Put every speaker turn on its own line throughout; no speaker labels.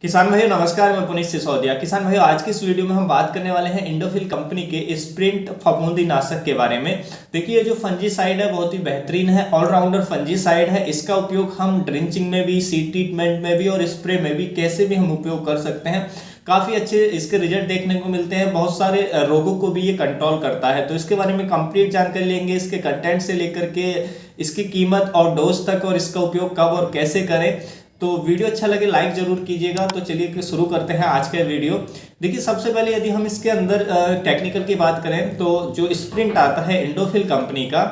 किसान भाइयों नमस्कार। मैं पुनीत सिसोदिया। किसान भाइयों आज की इस वीडियो में हम बात करने वाले हैं इंडोफिल कंपनी के स्प्रिंट फफूंदी नाशक के बारे में। देखिए ये जो फंजीसाइड है बहुत ही बेहतरीन है, ऑलराउंडर फंजीसाइड है। इसका उपयोग हम ड्रिंचिंग में भी, सीड ट्रीटमेंट में भी और स्प्रे में भी कैसे भी हम उपयोग कर सकते हैं। काफी अच्छे इसके रिजल्ट देखने को मिलते हैं, बहुत सारे रोगों को भी ये कंट्रोल करता है। तो इसके बारे में कंप्लीट जानकारी लेंगे, इसके कंटेंट से लेकर के इसकी कीमत और डोज तक, और इसका उपयोग कब और कैसे करें। तो वीडियो अच्छा लगे लाइक जरूर कीजिएगा। तो चलिए शुरू करते हैं आज का वीडियो। देखिए सबसे पहले यदि हम इसके अंदर टेक्निकल की बात करें तो जो स्प्रिंट आता है इंडोफिल कंपनी का,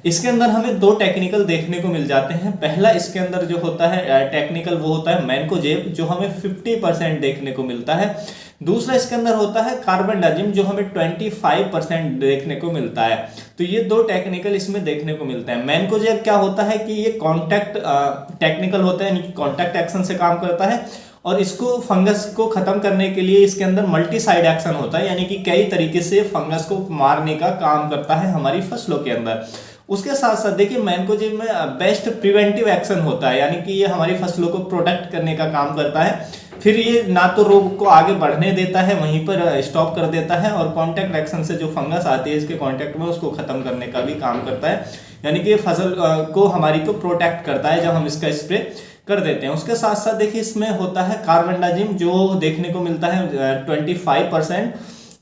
इसके अंदर हमें दो टेक्निकल देखने को मिल जाते हैं। पहला इसके अंदर जो होता है टेक्निकल वो होता है मैनकोजेब, जो हमें 50% देखने को मिलता है। दूसरा इसके अंदर होता है कार्बेंडाजिम, जो हमें 25% देखने को मिलता है। तो ये दो टेक्निकल इसमें देखने को मिलता है। मैनकोजेब क्या होता है कि ये कॉन्टैक्ट टेक्निकल होता है, यानी कि कॉन्टैक्ट एक्शन से काम करता है, और इसको फंगस को खत्म करने के लिए इसके अंदर मल्टी साइड एक्शन होता है, यानी कि कई तरीके से फंगस को मारने का काम करता है हमारी फसलों के अंदर। उसके साथ साथ देखिए मैनकोजेब में बेस्ट प्रिवेंटिव एक्शन होता है, यानी कि ये हमारी फसलों को प्रोटेक्ट करने का काम करता है। फिर ये ना तो रोग को आगे बढ़ने देता है, वहीं पर स्टॉप कर देता है, और कॉन्टैक्ट एक्शन से जो फंगस आती है इसके कॉन्टैक्ट में उसको खत्म करने का भी काम करता है, यानी कि फसल को हमारी को प्रोटेक्ट करता है जब हम इसका स्प्रे कर देते हैं। उसके साथ साथ देखिए इसमें होता है कार्बेंडाजिम, जो देखने को मिलता है 25%।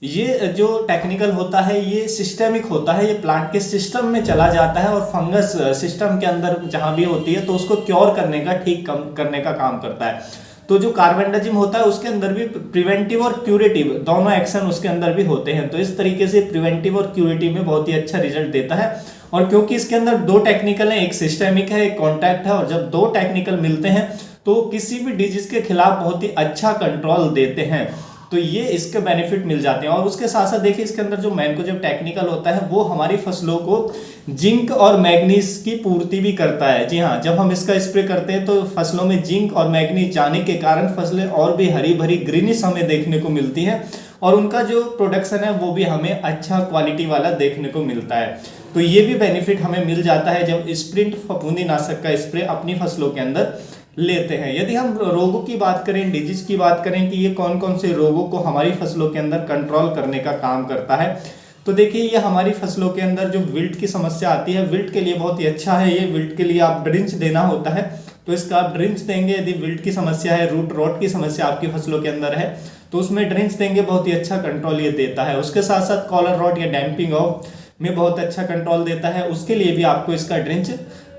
ये जो टेक्निकल होता है ये सिस्टेमिक होता है, ये प्लांट के सिस्टम में चला जाता है और फंगस सिस्टम के अंदर जहां भी होती है तो उसको क्योर करने का, ठीक करने का काम करता है। तो जो कार्बेंडाजिम होता है उसके अंदर भी प्रिवेंटिव और क्यूरेटिव दोनों एक्शन उसके अंदर भी होते हैं। तो इस तरीके से प्रिवेंटिव और क्यूरेटिव में बहुत ही अच्छा रिजल्ट देता है। और क्योंकि इसके अंदर दो टेक्निकल है, एक सिस्टेमिक है एक कॉन्टैक्ट है, और जब दो टेक्निकल मिलते हैं तो किसी भी डिजीज के खिलाफ बहुत ही अच्छा कंट्रोल देते हैं। तो ये इसके बेनिफिट मिल जाते हैं। और उसके साथ साथ देखिए इसके अंदर जो मैनकोजेब टेक्निकल होता है वो हमारी फसलों को जिंक और मैग्नीज की पूर्ति भी करता है। जी हाँ, जब हम इसका स्प्रे करते हैं तो फसलों में जिंक और मैग्नीज जाने के कारण फसलें और भी हरी भरी ग्रीनिश हमें देखने को मिलती हैं, और उनका जो प्रोडक्शन है वो भी हमें अच्छा क्वालिटी वाला देखने को मिलता है। तो ये भी बेनिफिट हमें मिल जाता है जब स्प्रिंट फफूंदी नाशक का स्प्रे अपनी फसलों के अंदर लेते हैं। यदि हम रोगों की बात करें, डिजीज की बात करें कि ये कौन कौन से रोगों को हमारी फसलों के अंदर कंट्रोल करने का काम करता है, तो देखिए ये हमारी फसलों के अंदर जो विल्ट की समस्या आती है, विल्ट के लिए बहुत ही अच्छा है ये। विल्ट के लिए आप ड्रिंच देना होता है, तो इसका आप ड्रिंच देंगे। यदि विल्ट की समस्या है, रूट रॉट की समस्या आपकी फसलों के अंदर है, तो उसमें ड्रिंच देंगे, बहुत ही अच्छा कंट्रोल ये देता है। उसके साथ साथ कॉलर रॉट या डैम्पिंग ऑफ में बहुत अच्छा कंट्रोल देता है, उसके लिए भी आपको इसका ड्रिंच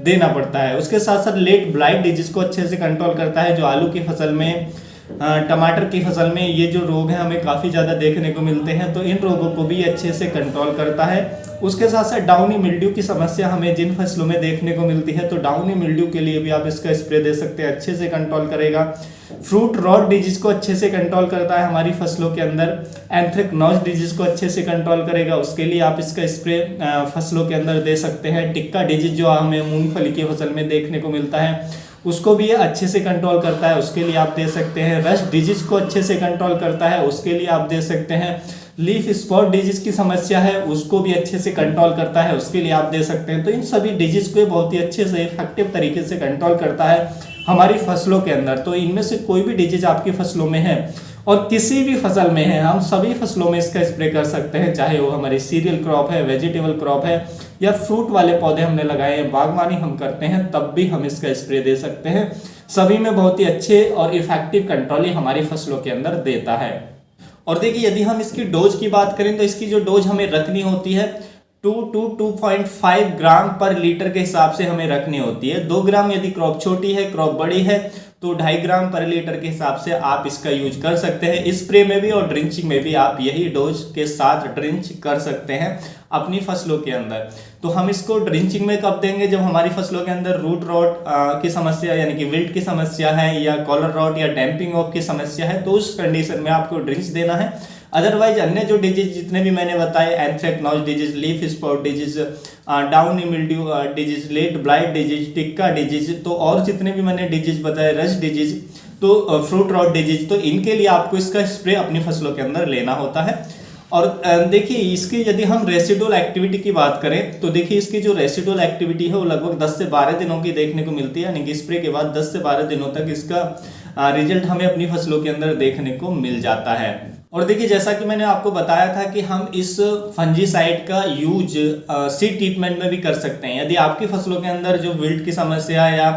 देना पड़ता है। उसके साथ साथ लेट ब्लाइट डिजीज को अच्छे से कंट्रोल करता है, जो आलू की फसल में, टमाटर की फसल में ये जो रोग हैं हमें काफ़ी ज़्यादा देखने को मिलते हैं, तो इन रोगों को भी अच्छे से कंट्रोल करता है। उसके साथ साथ डाउनी मिल्ड्यू की समस्या हमें जिन फसलों में देखने को मिलती है, तो डाउनी मिल्ड्यू के लिए भी आप इसका स्प्रे दे सकते हैं, अच्छे से कंट्रोल करेगा। फ्रूट रॉट डिजीज को अच्छे से कंट्रोल करता है हमारी फसलों के अंदर। एंथ्रेक्नोज डिजीज को अच्छे से कंट्रोल करेगा, उसके लिए आप इसका स्प्रे फसलों के अंदर दे सकते हैं। टिक्का डिजीज जो हमें मूंगफली की फसल में देखने को मिलता है उसको भी ये अच्छे से कंट्रोल करता है, उसके लिए आप दे सकते हैं। रस्ट डिजीज को अच्छे से कंट्रोल करता है, उसके लिए आप दे सकते हैं। लीफ स्पॉट डिजीज की समस्या है उसको भी अच्छे से कंट्रोल करता है, उसके लिए आप दे सकते हैं। तो इन सभी डिजीज को बहुत ही अच्छे से इफेक्टिव तरीके से कंट्रोल करता है हमारी फसलों के अंदर। तो इनमें से कोई भी डिजीज आपकी फसलों में है और किसी भी फसल में है, हम सभी फसलों में इसका स्प्रे कर सकते हैं, चाहे वो हमारी सीरियल क्रॉप है, वेजिटेबल क्रॉप है, या फ्रूट वाले पौधे हमने लगाए हैं, बागवानी हम करते हैं, तब भी हम इसका स्प्रे दे सकते हैं। सभी में बहुत ही अच्छे और इफेक्टिव कंट्रोल ये हमारी फसलों के अंदर देता है। और देखिए यदि हम इसकी डोज की बात करें तो इसकी जो डोज हमें रखनी होती है 2 ग्राम पर लीटर के हिसाब से हमें रखनी होती है। 2 ग्राम यदि क्रॉप छोटी है, क्रॉप बड़ी है, तो 2.5 ग्राम पर लीटर के हिसाब से आप इसका यूज कर सकते हैं। स्प्रे में भी और ड्रिंचिंग में भी आप यही डोज के साथ ड्रिंच कर सकते हैं अपनी फसलों के अंदर। तो हम इसको ड्रिंचिंग में कब देंगे, जब हमारी फसलों के अंदर रूट रॉट की समस्या यानी कि विल्ट की समस्या है, या कॉलर रॉट या डैम्पिंग ऑफ की समस्या है, तो उस कंडीशन में आपको ड्रिंच देना है। अदरवाइज अन्य जो डिजीज जितने भी मैंने बताए, anthracnose disease, leaf spot disease, downy mildew disease, late blight disease, tikka disease, तो और जितने भी मैंने डिजीज बताए, रस्ट डिजीज, तो फ्रूट रॉट डिजीज, तो इनके लिए आपको इसका स्प्रे अपनी फसलों के अंदर लेना होता है। और देखिए इसकी यदि हम रेसिडुअल एक्टिविटी की बात करें तो देखिए इसकी जो रेसिडुअल एक्टिविटी है वो लगभग 10 से 12 दिनों की देखने को मिलती है, यानी कि स्प्रे के बाद 10 से 12 दिनों तक इसका रिजल्ट हमें अपनी फसलों के अंदर देखने को मिल जाता है। और देखिए, जैसा कि मैंने आपको बताया था कि हम इस फंजीसाइड का यूज सीड ट्रीटमेंट में भी कर सकते हैं। यदि आपकी फसलों के अंदर जो विल्ट की समस्या या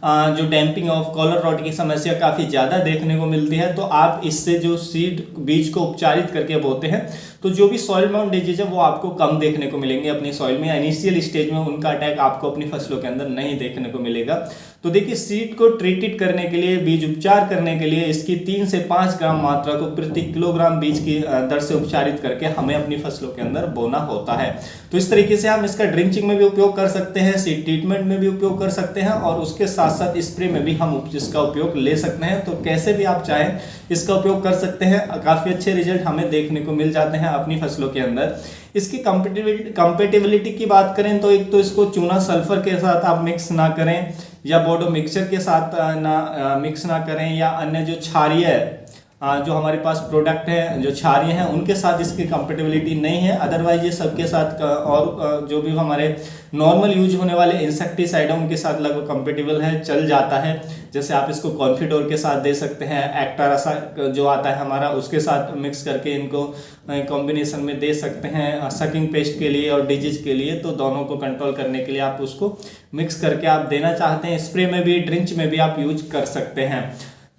जो डैम्पिंग ऑफ कॉलर रॉट की समस्या काफ़ी ज़्यादा देखने को मिलती है, तो आप इससे जो सीड बीज को उपचारित करके बोते हैं तो जो भी सॉइल माउंट डिजीज है वो आपको कम देखने को मिलेंगे अपनी सॉइल में। इनिशियल स्टेज में उनका अटैक आपको अपनी फसलों के अंदर नहीं देखने को मिलेगा। तो देखिए, सीड को ट्रीटेड करने के लिए, बीज उपचार करने के लिए इसकी 3 से 5 ग्राम मात्रा को प्रति किलोग्राम बीज की दर से उपचारित करके हमें अपनी फसलों के अंदर बोना होता है। तो इस तरीके से हम इसका ड्रिंचिंग में भी उपयोग कर सकते हैं, सीड ट्रीटमेंट में भी उपयोग कर सकते हैं और उसके साथ साथ स्प्रे में भी हम इसका उपयोग ले सकते हैं। तो कैसे भी आप चाहें इसका उपयोग कर सकते हैं, काफ़ी अच्छे रिजल्ट हमें देखने को मिल जाते हैं अपनी फसलों के अंदर। इसकी कंपेटिबिलिटी की बात करें तो एक तो इसको चूना सल्फर के साथ आप मिक्स ना करें या बोडो मिक्सचर के साथ मिक्स ना करें, या अन्य जो क्षारीय जो हमारे पास प्रोडक्ट है, जो क्षारीय हैं, उनके साथ इसकी कंपेटिबिलिटी नहीं है। अदरवाइज ये सबके साथ और जो भी हमारे नॉर्मल यूज होने वाले इंसेक्टिसाइड हैं उनके साथ लगभग कंपेटेबल है, चल जाता है। जैसे आप इसको कॉन्फिडोर के साथ दे सकते हैं, एक्टारासा जो आता है हमारा उसके साथ मिक्स करके इनको कॉम्बिनेशन में दे सकते हैं सकिंग पेस्ट के लिए और डिजीज के लिए। तो दोनों को कंट्रोल करने के लिए आप उसको मिक्स करके आप देना चाहते हैं। स्प्रे में भी, ड्रिंच में भी आप यूज कर सकते हैं।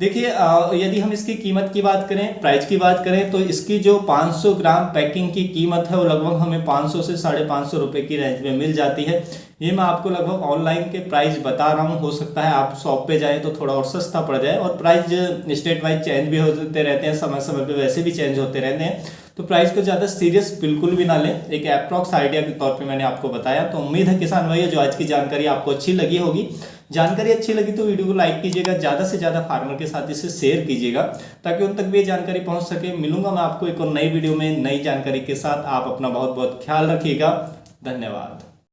देखिए, यदि हम इसकी कीमत की बात करें, प्राइस की बात करें, तो इसकी जो 500 ग्राम पैकिंग की कीमत है वो लगभग हमें 500 से 550 रुपये की रेंज में मिल जाती है। ये मैं आपको लगभग ऑनलाइन के प्राइस बता रहा हूँ, हो सकता है आप शॉप पे जाएं तो थोड़ा और सस्ता पड़ जाए। और प्राइस स्टेट वाइज चेंज भी होते रहते हैं, समय समय पे वैसे भी चेंज होते रहते हैं। तो प्राइस को ज़्यादा सीरियस बिल्कुल भी ना लें, एक अप्रॉक्स आइडिया के तौर पे मैंने आपको बताया। तो उम्मीद है किसान भाइयों जो आज की जानकारी आपको अच्छी लगी होगी। जानकारी अच्छी लगी तो वीडियो को लाइक कीजिएगा, ज़्यादा से ज़्यादा फार्मर के साथ इसे शेयर कीजिएगा ताकि उन तक भी ये जानकारी पहुंच सके। मिलूंगा मैं आपको एक और नई वीडियो में नई जानकारी के साथ। आप अपना बहुत बहुत ख्याल रखिएगा। धन्यवाद।